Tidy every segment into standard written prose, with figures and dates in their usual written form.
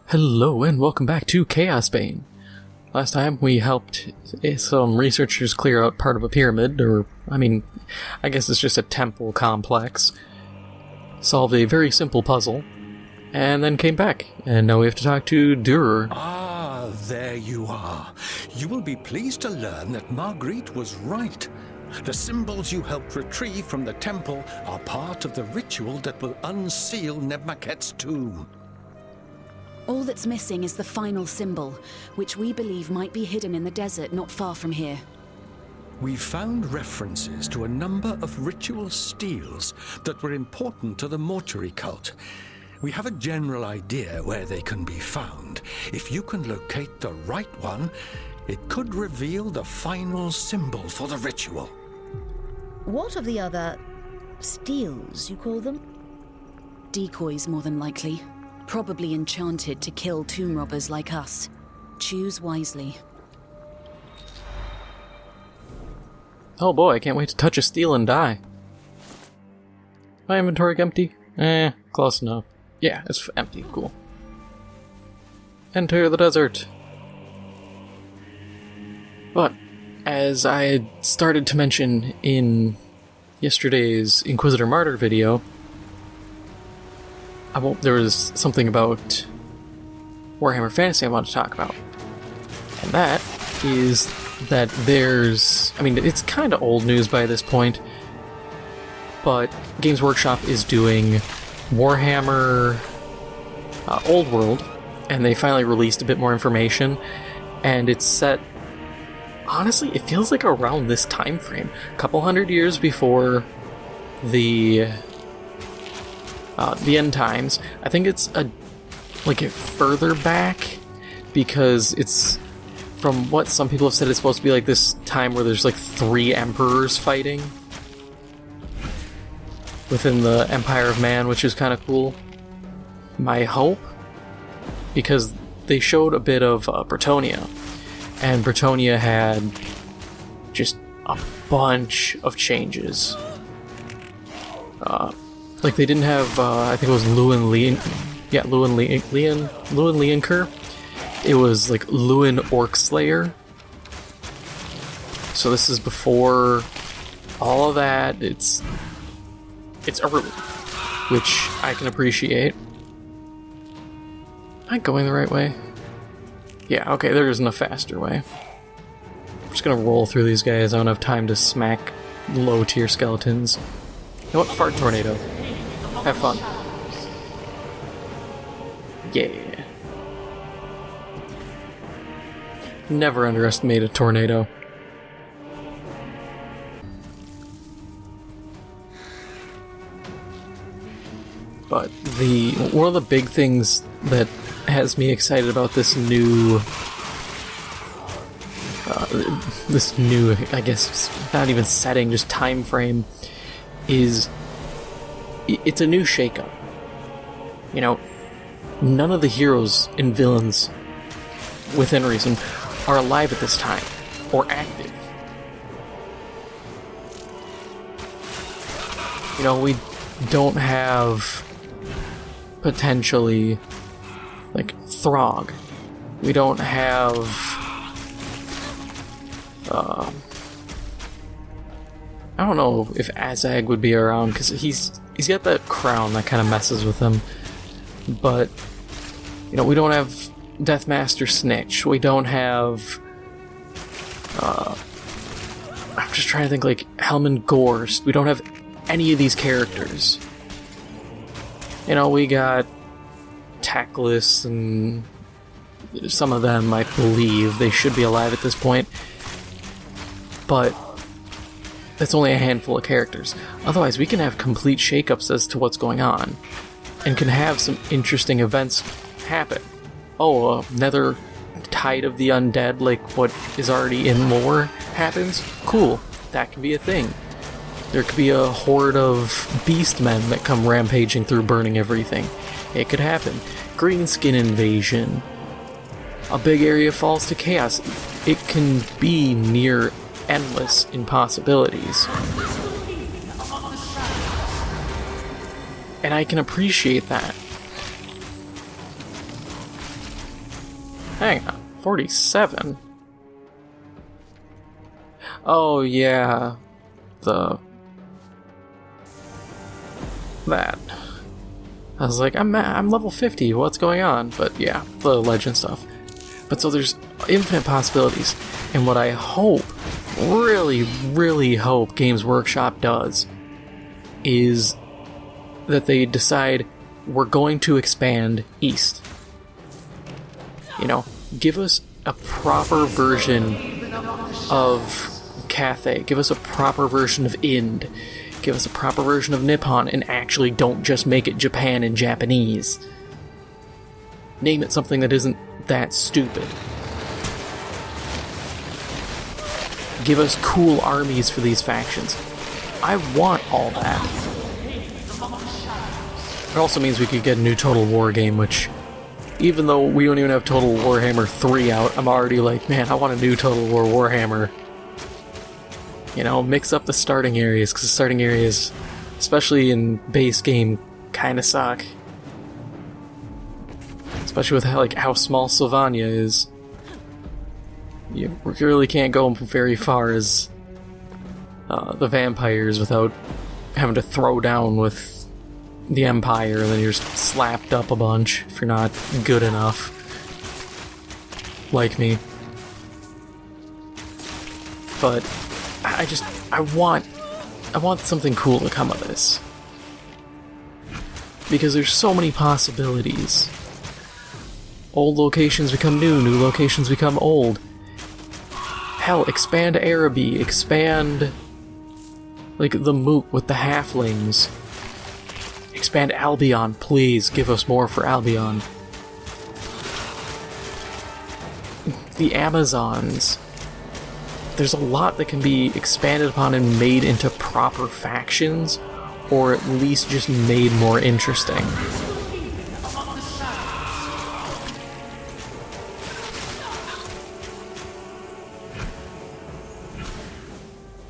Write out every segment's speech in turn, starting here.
Hello and welcome back to Chaosbane. Last time we helped some researchers clear out part of a pyramid, I guess it's just a temple complex, solved a very simple puzzle, and then came back, and now we have to talk to Durer. Ah, there you are. You will be pleased to learn that Marguerite was right. The symbols you helped retrieve from the temple are part of the ritual that will unseal Nebmaket's tomb. All that's missing is the final symbol, which we believe might be hidden in the desert not far from here. We found references to a number of ritual steles that were important to the mortuary cult. We have a general idea where they can be found. If you can locate the right one, it could reveal the final symbol for the ritual. What of the other steels, you call them? Decoys, more than likely. Probably enchanted to kill tomb robbers like us. Choose wisely. Oh boy, I can't wait to touch a steel and die. My inventory empty? Close enough. Yeah, it's empty, cool. Enter the desert. But, as I had started to mention in yesterday's Inquisitor Martyr video, there was something about Warhammer Fantasy I want to talk about. And that is that it's kind of old news by this point, but Games Workshop is doing Warhammer Old World, and they finally released a bit more information, and it's set, honestly, it feels like around this time frame, a couple hundred years before the end times. I think it's further back, because it's, from what some people have said, it's supposed to be like this time where there's like 3 emperors fighting within the Empire of Man, which is kind of cool. My hope, because they showed a bit of Bretonia, and Bretonia had just a bunch of changes. They didn't have, I think it was Lewin Leonker. It was like Lewin Orcslayer. So this is before all of that. It's early, which I can appreciate. Am I going the right way? Yeah, okay, there isn't a faster way. I'm just gonna roll through these guys. I don't have time to smack low-tier skeletons. You know what? Fart tornado. Have fun. Yeah. Never underestimate a tornado. But one of the big things that has me excited about this new, I guess, not even setting, just time frame, is it's a new shakeup. You know, none of the heroes and villains, within reason, are alive at this time, or active. You know, we don't have, potentially, like, Throg. We don't have, I don't know if Azag would be around, because he's got that crown that kind of messes with him. But, you know, we don't have Deathmaster Snitch. We don't have, I'm just trying to think, like, Helman Gorst. We don't have any of these characters. You know, we got Tackless, and some of them, I believe, they should be alive at this point. But that's only a handful of characters. Otherwise, we can have complete shakeups as to what's going on, and can have some interesting events happen. Oh, another Tide of the Undead, like what is already in lore, happens? Cool. That can be a thing. There could be a horde of beastmen that come rampaging through, burning everything. It could happen. Greenskin invasion. A big area falls to chaos. It can be near endless in possibilities. And I can appreciate that. Hang on, 47? Oh, yeah. That. I was like, I'm level 50, what's going on? But yeah, the legend stuff. But so there's infinite possibilities. And what I hope, really, really hope Games Workshop does is that they decide we're going to expand east. You know, give us a proper version of Cathay, give us a proper version of Ind, give us a proper version of Nippon, and actually don't just make it Japan and Japanese. Name it something that isn't that stupid. Give us cool armies for these factions. I want all that. It also means we could get a new Total War game, which, even though we don't even have Total Warhammer 3 out, I'm already like, man, I want a new Total War Warhammer. You know, mix up the starting areas, because the starting areas, especially in base game, kind of suck. Especially with how small Sylvania is. You really can't go very far as the vampires without having to throw down with the Empire, and then you're just slapped up a bunch if you're not good enough. Like me. But I want something cool to come of this. Because there's so many possibilities. Old locations become new locations become old. Hell, expand Araby, expand, like, the Moot with the halflings. Expand Albion, please, give us more for Albion. The Amazons. There's a lot that can be expanded upon and made into proper factions, or at least just made more interesting.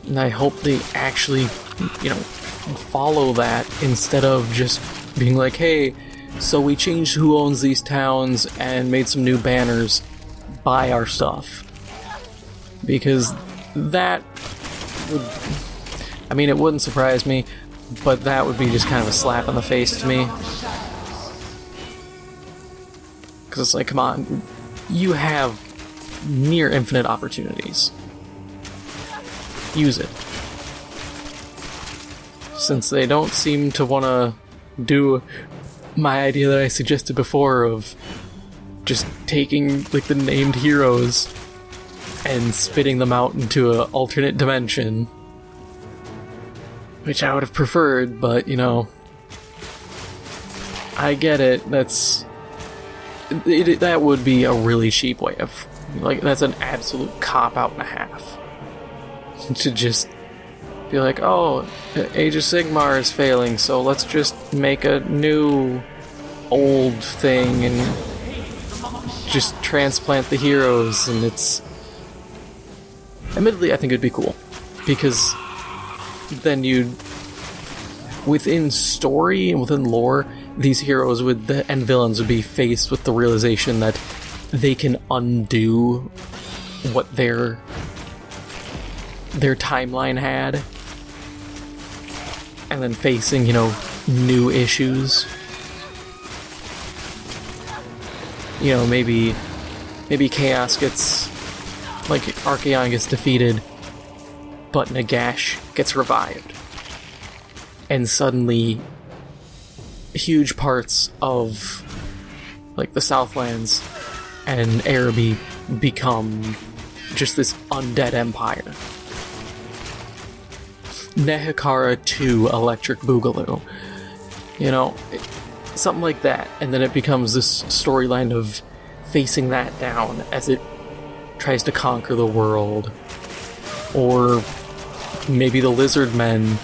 And I hope they actually, follow that instead of just being like, hey, so we changed who owns these towns and made some new banners, buy our stuff. Because that would, it wouldn't surprise me, but that would be just kind of a slap in the face to me. Because it's like, come on, you have near infinite opportunities. Use it. Since they don't seem to want to do my idea that I suggested before of just taking, like, the named heroes and spitting them out into an alternate dimension. Which I would have preferred, but, I get it. That would be a really cheap way of, that's an absolute cop-out and a half. To just be like, oh, Age of Sigmar is failing, so let's just make a new old thing and just transplant the heroes, and it's... Admittedly, I think it'd be cool, because then within story and within lore, these heroes and villains would be faced with the realization that they can undo what their timeline had, and then facing, new issues. Maybe Chaos gets, Archaon gets defeated, but Nagash gets revived. And suddenly, huge parts of, the Southlands and Araby become just this undead empire. Nehikara 2 Electric Boogaloo. Something like that. And then it becomes this storyline of facing that down as it tries to conquer the world. Or maybe the lizard men,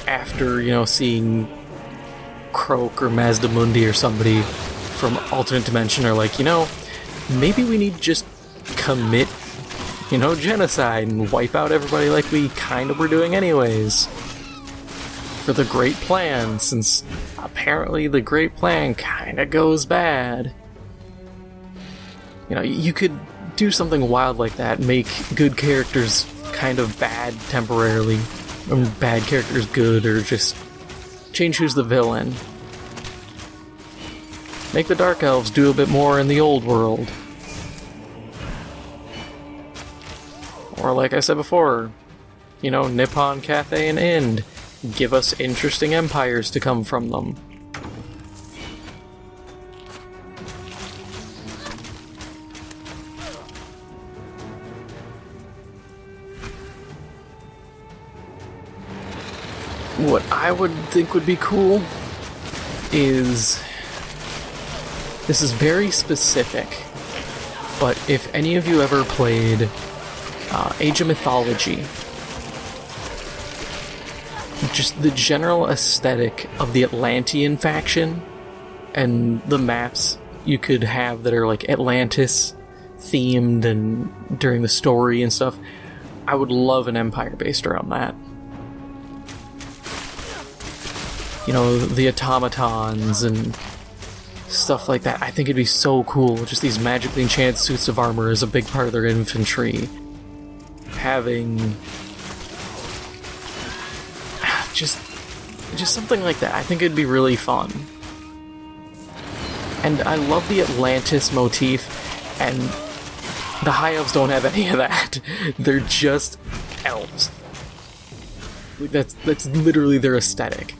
after, seeing Croak or Mazdamundi or somebody from alternate dimension, are like, maybe we need to just commit genocide and wipe out everybody like we kind of were doing anyways. For the Great Plan, since apparently the Great Plan kind of goes bad. You know, you could do something wild like that, make good characters kind of bad temporarily, and bad characters good, or just change who's the villain. Make the Dark Elves do a bit more in the old world. Or like I said before, you know, Nippon, Cathay, and Ind. Give us interesting empires to come from them. What I would think would be cool is... This is very specific, but if any of you ever played Age of Mythology, just the general aesthetic of the Atlantean faction and the maps you could have that are like Atlantis themed and during the story and stuff, I would love an empire based around that. You know, the automatons and stuff like that. I think it'd be so cool. Just these magically enchanted suits of armor is a big part of their infantry. Having just something like that. I think it'd be really fun. And I love the Atlantis motif, and the High Elves don't have any of that. They're just elves. That's literally their aesthetic.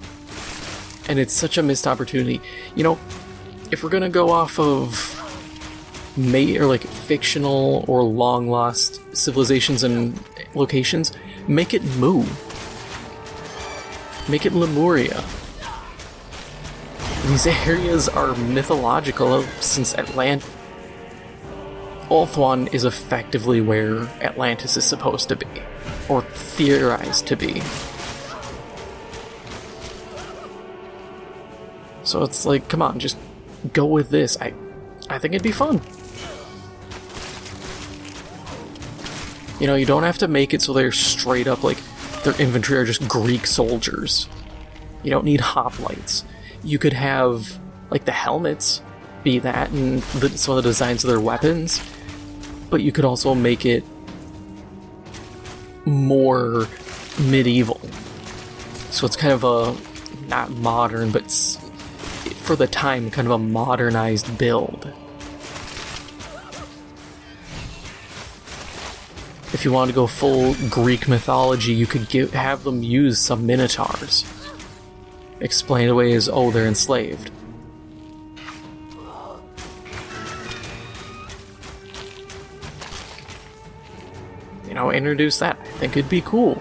And it's such a missed opportunity. You know, if we're gonna go off of fictional or long lost civilizations and locations, make it Mu. Make it Lemuria. These areas are mythological since Ulthuan is effectively where Atlantis is supposed to be, or theorized to be. So it's like, come on, just go with this. I think it'd be fun. You know, you don't have to make it so they're straight up like their infantry are just Greek soldiers. You don't need hoplites. You could have like the helmets be that and some of the designs of their weapons, but you could also make it more medieval. So it's kind of a, not modern, but for the time, kind of a modernized build. If you want to go full Greek mythology, you could have them use some minotaurs. Explain away as, oh, they're enslaved. You know, introduce that. I think it'd be cool.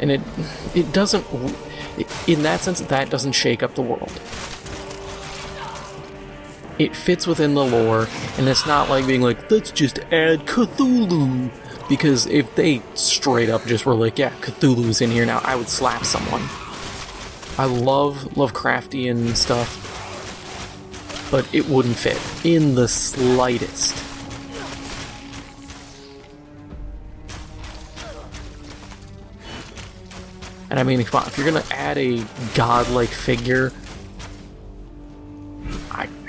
And it doesn't... In that sense, that doesn't shake up the world. It fits within the lore, and it's not like being like, let's just add Cthulhu. Because if they straight up just were like, yeah, Cthulhu's in here now, I would slap someone. I love Lovecraftian stuff, but it wouldn't fit in the slightest. And I mean, come on, if you're gonna add a godlike figure,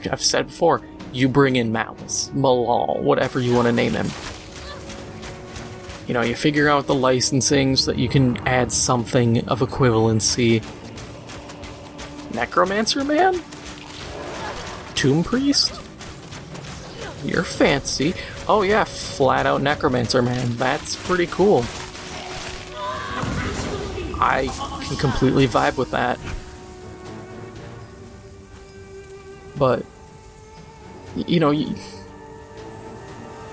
I've said before, you bring in Malice, Malal, whatever you want to name him. You know, you figure out the licensing so that you can add something of equivalency. Necromancer Man? Tomb Priest? You're fancy. Oh yeah, flat out Necromancer Man. That's pretty cool. I can completely vibe with that. But, you know,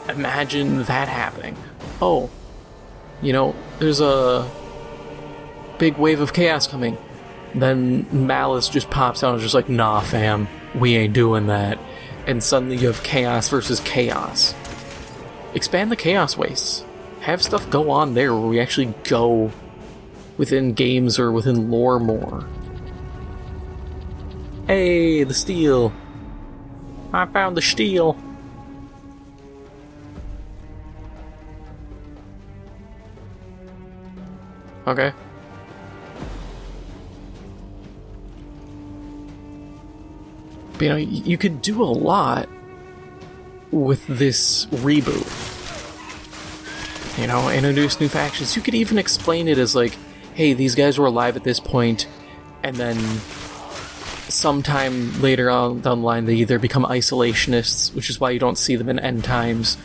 imagine that happening. Oh, you know, there's a big wave of chaos coming. Then Malice just pops out and is just like, nah, fam, we ain't doing that. And suddenly you have chaos versus chaos. Expand the chaos wastes. Have stuff go on there where we actually go within games or within lore more. Hey, the steel. I found the steel. Okay. But, you know, you could do a lot with this reboot. You know, introduce new factions. You could even explain it as like, hey, these guys were alive at this point, and then sometime later on down the line they either become isolationists, which is why you don't see them in End Times,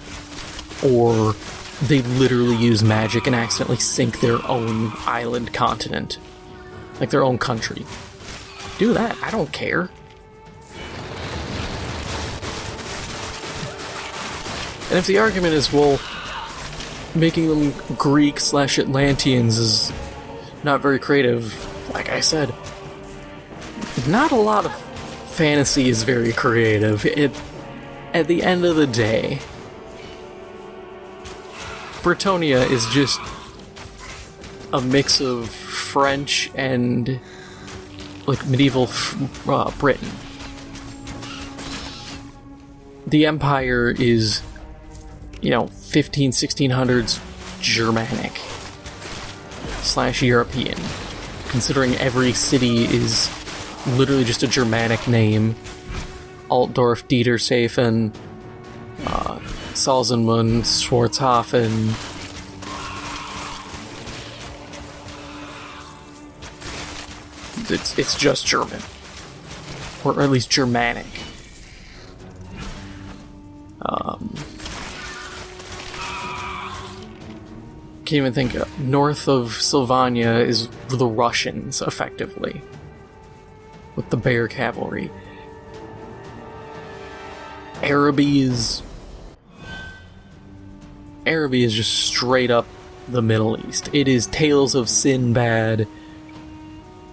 or they literally use magic and accidentally sink their own island continent. Like their own country. Do that, I don't care. And if the argument is, well, making them Greek/Atlanteans is not very creative, like I said, not a lot of fantasy is very creative. At the end of the day, Bretonia is just a mix of French and like medieval Britain. The Empire is, you know, 1600s Germanic / European, considering every city is literally just a Germanic name. Altdorf, Dietershafen, Salzenmund, Schwarzhafen. It's just German. Or at least Germanic. Can't even think. North of Sylvania is the Russians, effectively, with the Bear Cavalry. Araby is just straight up the Middle East. It is Tales of Sinbad,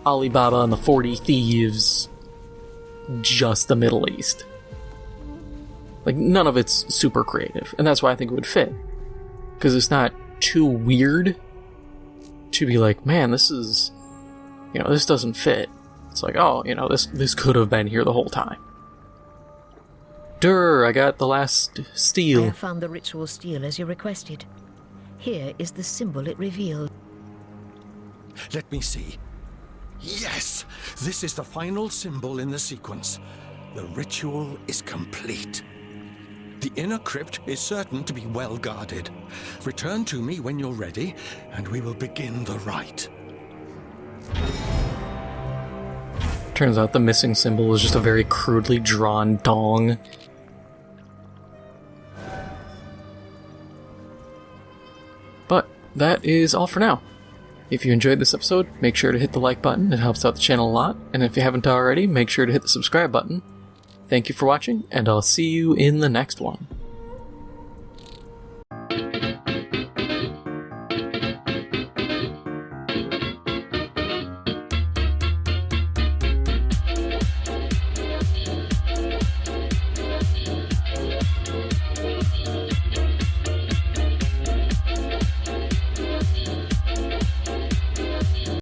Ali Baba and the 40 Thieves, just the Middle East. Like, none of it's super creative, and that's why I think it would fit. Because it's not too weird to be like, man, this is, you know, this doesn't fit. It's like, oh, you know, this could have been here the whole time. I got the last I steel. have found the ritual stele as you requested. Here is the symbol it revealed. Let me see. Yes! This is the final symbol in the sequence. The ritual is complete. The inner crypt is certain to be well guarded. Return to me when you're ready, and we will begin the rite. Turns out the missing symbol is just a very crudely drawn dong. But that is all for now. If you enjoyed this episode, make sure to hit the like button. It helps out the channel a lot. And if you haven't already, make sure to hit the subscribe button. Thank you for watching, and I'll see you in the next one.